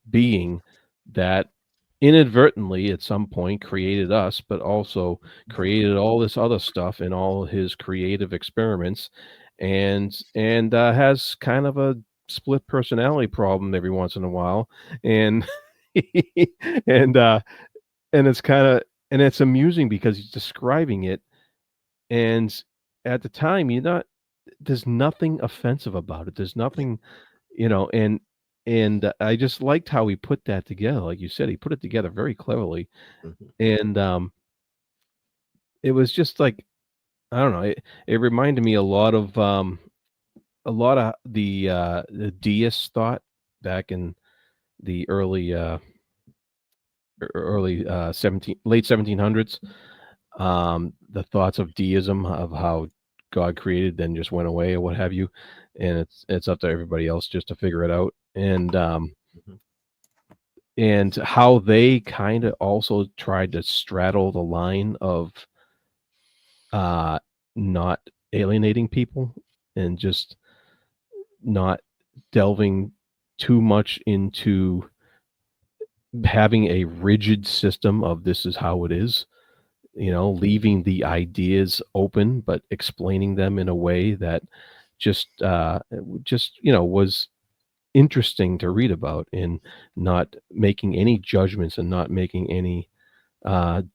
being that inadvertently at some point created us, but also created all this other stuff in all his creative experiments, and has kind of a split personality problem every once in a while, and and it's kind of, and it's amusing because he's describing it, and at the time there's nothing offensive about it. There's nothing, and And I just liked how he put that together. Like you said, he put it together very cleverly. Mhm. And it was just like, I don't know, it reminded me a lot of the deist thought back in the early 17 late 1700s. The thoughts of deism, of how God created then just went away or what have you, and it's up to everybody else just to figure it out. Mhm. And how they kind of also tried to straddle the line of uh not alienating people and just not delving too much into having a rigid system of this is how it is, leaving the ideas open but explaining them in a way that just was interesting to read about, and not making any judgments and not making any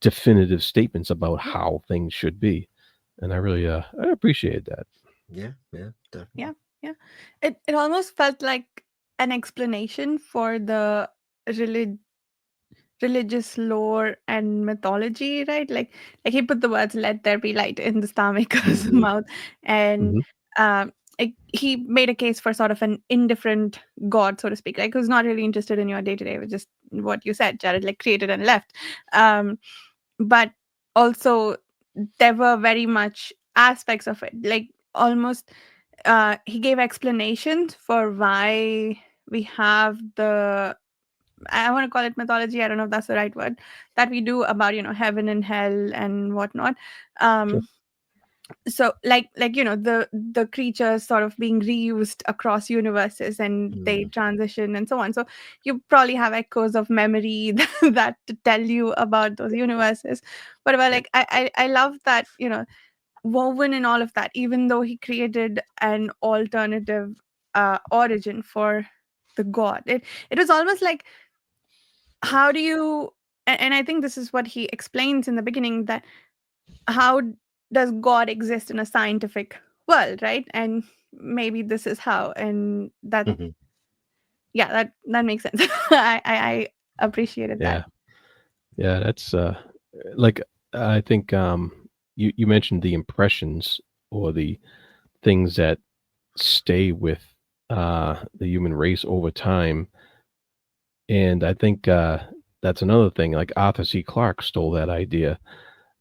definitive statements about how things should be. And I appreciate that. Yeah, definitely. Yeah, yeah. It almost felt like an explanation for the relig- religious lore and mythology, right? Like he put the words "Let there be light" in the Star Maker's Mhm. mouth, and Mhm. he made a case for sort of an indifferent god, so to speak, like who's not really interested in your day to day, which is what you said, Jared, like created and left. Um, but also there were very much aspects of it, like almost he gave explanations for why we have the, I want to call it mythology, I don't know if that's the right word, that we do about, heaven and hell and whatnot. Sure. um so like the creatures sort of being reused across universes and they Mm. transition and so on, so you probably have echoes of memory that to tell you about those universes. But Yeah. like I love that, woven in all of that, even though he created an alternative origin for the god, it was almost like, how do you, and I think this is what he explains in the beginning, that how does god exist in a scientific world, right? And maybe this is how, and that, Mhm. yeah, that makes sense. I appreciated that. Yeah. Yeah, that's like I think you mentioned the impressions or the things that stay with the human race over time. And I think that's another thing. Like Arthur C. Clarke stole that idea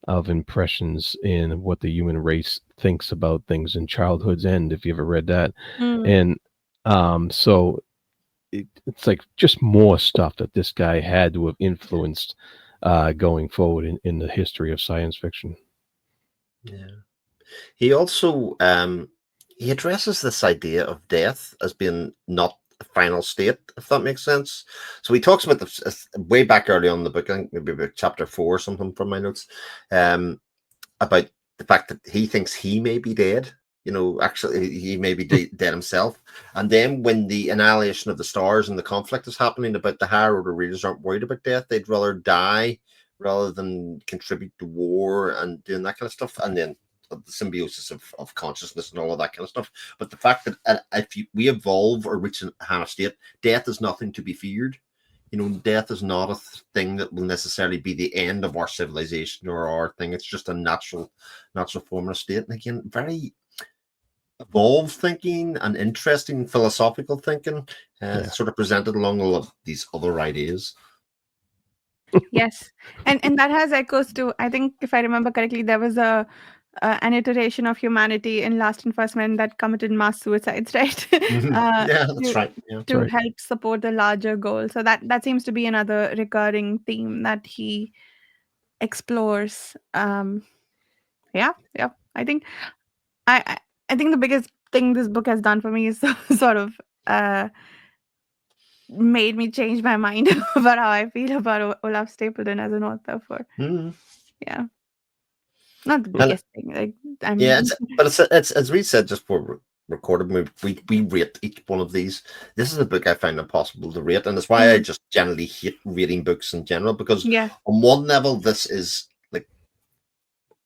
of impressions in what the human race thinks about things in Childhood's End, if you ever read that. Mm. And so it's like just more stuff that this guy had to have influenced going forward in the history of science fiction. Yeah. He also he addresses this idea of death as being not a final state, if that makes sense. So he talks about this way back early on in the book, I think maybe about chapter 4 or something from my notes, um, about the fact that he thinks he may be dead. Actually, he may be dead himself. And then when the annihilation of the stars and the conflict is happening about the higher order readers aren't worried about death, they'd rather die rather than contribute to war and doing that kind of stuff. And then the symbiosis of consciousness and all of that kind of stuff. But the fact that if we evolve or reach a higher state, death is nothing to be feared. Death is not a thing that will necessarily be the end of our civilization or our thing. It's just a natural form of state. And again, very evolved thinking and interesting philosophical thinking, Yeah. sort of presented along all of these other ideas. Yes, and that has echoes too. I think if I remember correctly, there was a an iteration of humanity in Last and First Men that committed mass suicides, right? uh, Yeah, that's to right. Yeah. That's to right. help support the larger goal. So that seems to be another recurring theme that he explores. Yeah, yeah. I, I I think the biggest thing this book has done for me is sort of uh made me change my mind about how I feel about Olaf Stapledon as an author. For Mhm. yeah, not the And biggest thing. Like I yeah, mean, it's as we said just before recorded, we rate each one of these. This is a book I find impossible to rate, and that's why I mm, just generally hate reading books in general, because yeah, on one level this is like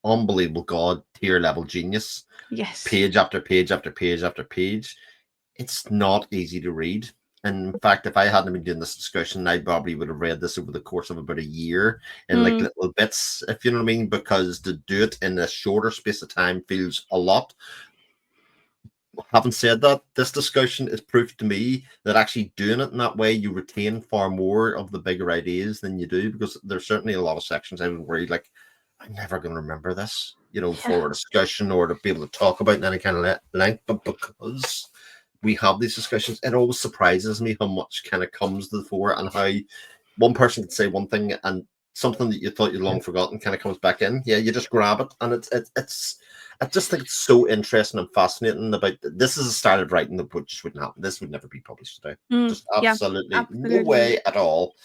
unbelievable god tier level genius, yes, page after page after page after page. It's not easy to read. In fact, if I hadn't been doing this discussion, I probably would have read this over the course of about a year in like little bits, if you know what I mean, because to do it in a shorter space of time feels a lot. Having said that, this discussion is proof to me that actually doing it in that way, you retain far more of the bigger ideas than you do, because there's certainly a lot of sections I was worried, like, I'm never going to remember this, for a discussion or to be able to talk about in any kind of length. But because we have these discussions, it always surprises me how much kind of comes to the fore, and how one person can say one thing and something that you thought you'd long forgotten kind of comes back in. Yeah, you just grab it, and it's I just think it's so interesting and fascinating about this. Is a started writing that just wouldn't happen. This would never be published today. Just absolutely no way at all.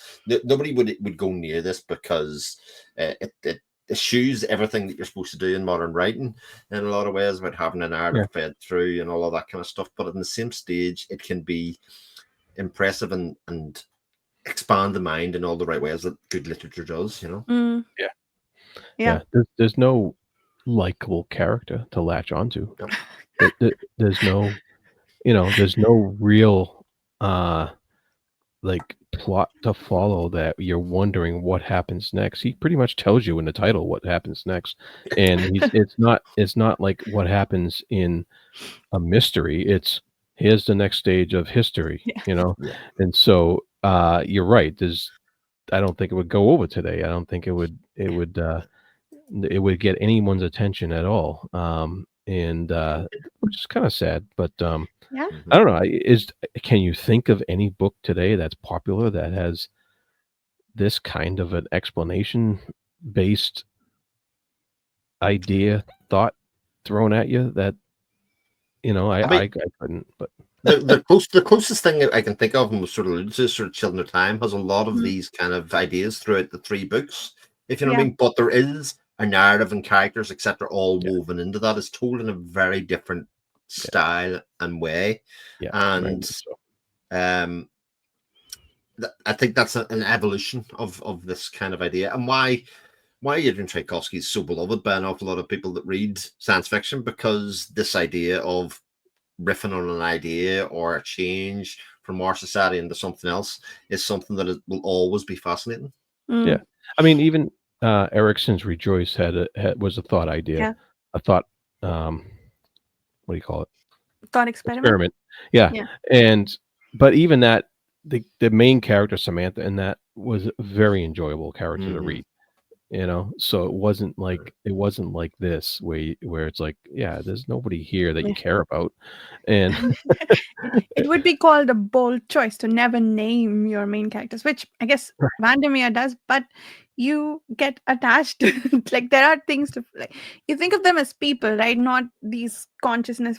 Nobody would go near this, because it eschews everything that you're supposed to do in modern writing in a lot of ways, about having a narrative fed through and all of that kind of stuff. But in the same stage, it can be impressive and expand the mind in all the right ways that good literature does. Yeah. There's no likable character to latch onto. No. There's no, there's no real like plot to follow that you're wondering what happens next. He pretty much tells you in the title what happens next, and it's not like what happens in a mystery. It's here's the next stage of history, and so you're right. I don't think it would go over today. I don't think it would get anyone's attention at all. And which is kind of sad, but I don't know. Can you think of any book today that's popular that has this kind of an explanation based thought thrown at you? That I couldn't. But the closest thing I can think of, and was sort of alluded to, sort of Children of Time, has a lot of these kind of ideas throughout the 3 books, if you know what I mean. But there is a narrative and characters, etc., all woven into that. It's told in a very different style and way. And I think that's an evolution of this kind of idea, and why Adrian Tchaikovsky is so beloved by an awful lot of people that read science fiction, because this idea of riffing on an idea or a change from our society into something else is something that will always be fascinating. Yeah, I mean, even Erickson's Rejoice was a thought idea, a thought. What do you call it? Thought experiment. Yeah. But even that, the main character Samantha in that was a very enjoyable character to read. So it wasn't like this where it's like, there's nobody here that you care about, and it would be called a bold choice to never name your main characters, which I guess Vandermeer does, but you get attached to like there are things to like you think of them as people, right? Not these consciousness.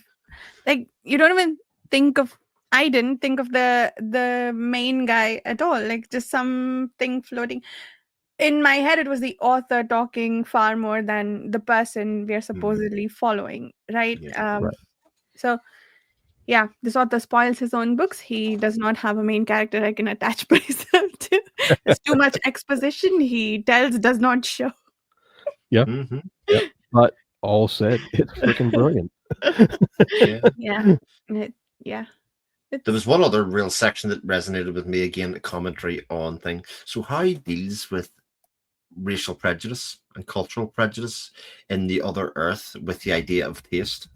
Like you don't even think of I didn't think of the main guy at all, like just something floating. In my head, it was the author talking far more than the person we are supposedly following, right? So, this author spoils his own books. He does not have a main character I can attach myself to. There's too much exposition. He tells, does not show. Yeah. But all said, it's freaking brilliant. There was one other real section that resonated with me, again, the commentary on thing. So how he deals with racial prejudice and cultural prejudice in The Other Earth with the idea of taste.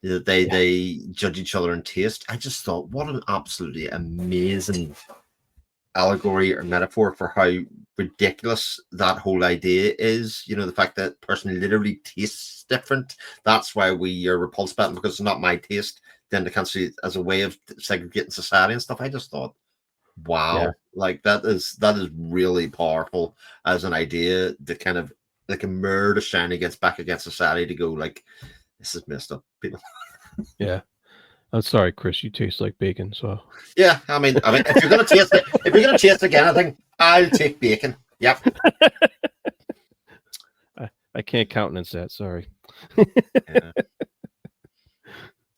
They judge each other in taste. I just thought, what an absolutely amazing allegory or metaphor for how ridiculous that whole idea is. The fact that person literally tastes different. That's why we are repulsed by it, because it's not my taste. Then they can't see it as a way of segregating society and stuff. I just thought, wow, like that is really powerful as an idea. The kind of like a mirror to shine back against society, to go like, this is messed up, people. Yeah. I'm sorry, Chris. You taste like bacon, so. Yeah, I mean, if you're gonna taste it, like anything, I'll take bacon. Yep. I can't countenance that. Sorry.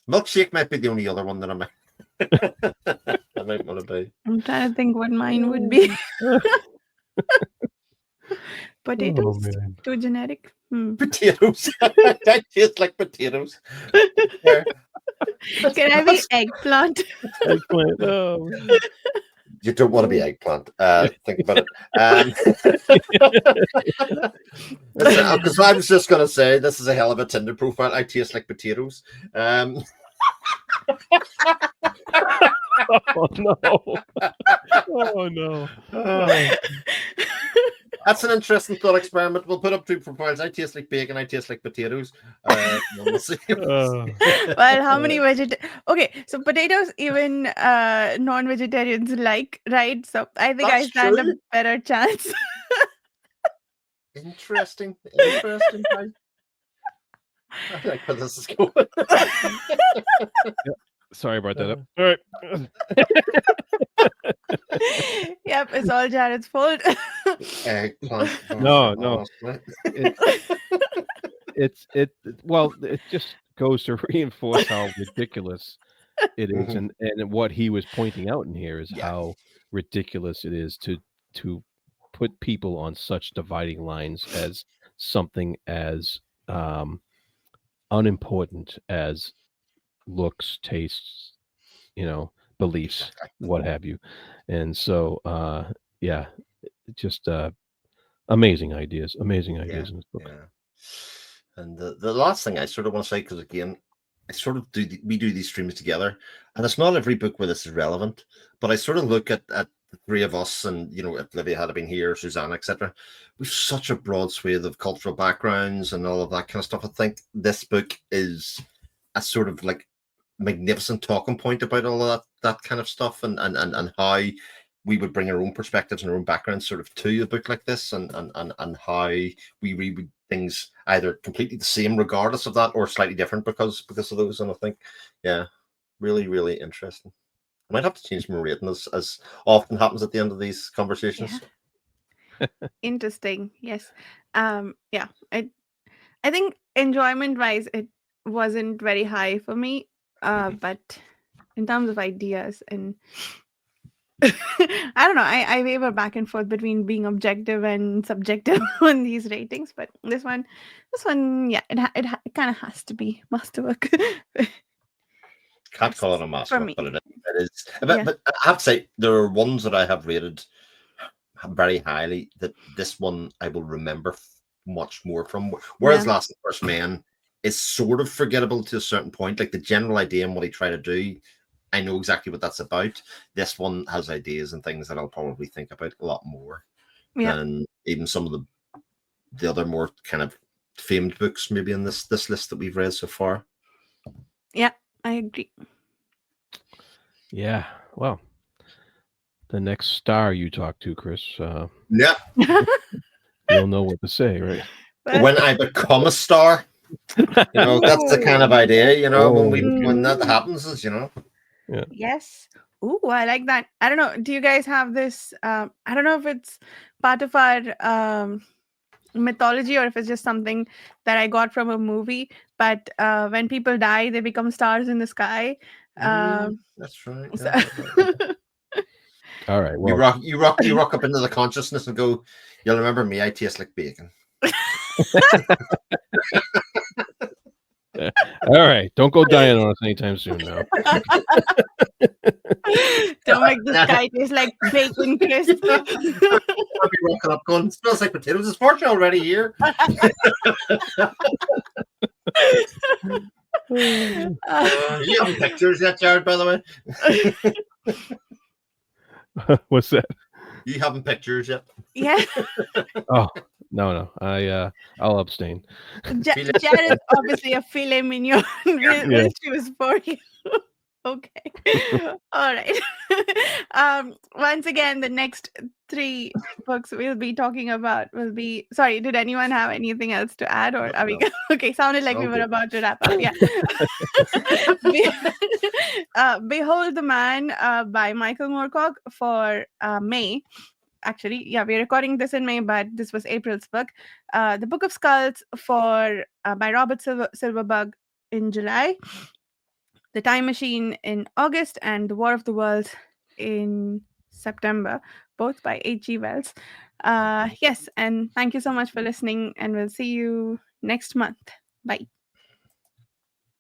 Milkshake might be the only other one that I might want to be. I'm trying to think what mine would be. Potatoes? Too generic. Potatoes. That tastes like potatoes. Can I be eggplant? Eggplant. Oh, You don't want to be eggplant. Think about it. Because I was just going to say, this is a hell of a Tinder profile. I taste like potatoes. oh no. Oh no. That's an interesting thought experiment. We'll put up 2 profiles. I taste like bacon. I taste like potatoes. We'll see. Well, how many Okay, so potatoes even non-vegetarians like, right? So I think I That's stand true. a better chance. Interesting. I like where this is going. Sorry about that. All right. Yep, it's all Jared's fault. Eggplant. No. Well, it just goes to reinforce how ridiculous it is, and what he was pointing out in here is how ridiculous it is to put people on such dividing lines as something as unimportant as looks, tastes, beliefs, what have you. And so yeah, just amazing ideas in this book. And the last thing I sort of want to say, because again, we do these streams together, and it's not every book where this is relevant, but I sort of look at the 3 of us, and if Livia had been here, Susanna, etc., we've such a broad swathe of cultural backgrounds and all of that kind of stuff. I think this book is a sort of like magnificent talking point about all of that kind of stuff, and how we would bring our own perspectives and our own backgrounds sort of to a book like this, and how we read things either completely the same regardless of that, or slightly different because of those. And I think, really, really interesting. I might have to change my rating, as often happens at the end of these conversations. Interesting. Yes. Yeah. I think enjoyment wise, it wasn't very high for me. But in terms of ideas, and I don't know, I waver back and forth between being objective and subjective on these ratings. But this one, yeah, it kind of has to be masterwork. Can't call it a masterwork, but it is. But I have to say, there are ones that I have rated very highly that this one I will remember much more from. Whereas Last and First Men is sort of forgettable to a certain point. Like the general idea and what he tried to do, I know exactly what that's about. This one has ideas and things that I'll probably think about a lot more than even some of the other more kind of famed books maybe in this list that we've read so far. Yeah, I agree. Yeah, well, the next star you talk to, Chris, you'll know what to say, right? When I become a star, that's the kind of idea, when that happens, is Yeah. Yes. Ooh, I like that. I don't know. Do you guys have this? I don't know if it's part of our mythology or if it's just something that I got from a movie. But when people die, they become stars in the sky. That's right. So all right. Well, you rock up into the consciousness and go, "You'll remember me. I taste like bacon." All right, don't go dying on us anytime soon now. Don't make the sky taste like bacon crisp. I'll be walking up going, "It smells like potatoes. It's March already here." You haven't pictures yet, Jared, by the way. What's that? You haven't pictures yet? Yeah. Oh, no. I'll abstain. Jared is obviously a filet mignon. Will choose for you. Okay. All right. Once again, the next 3 books we'll be talking about will be. Sorry, did anyone have anything else to add, or are we? Okay, sounded like we were about to wrap up. Yeah. Behold the Man by Michael Moorcock for May. Actually, we're recording this in May, but this was April's book. The Book of Skulls by Robert Silverbug in July. The Time Machine in August, and The War of the Worlds in September, both by H.G. Wells. Yes, and thank you so much for listening, and we'll see you next month. Bye.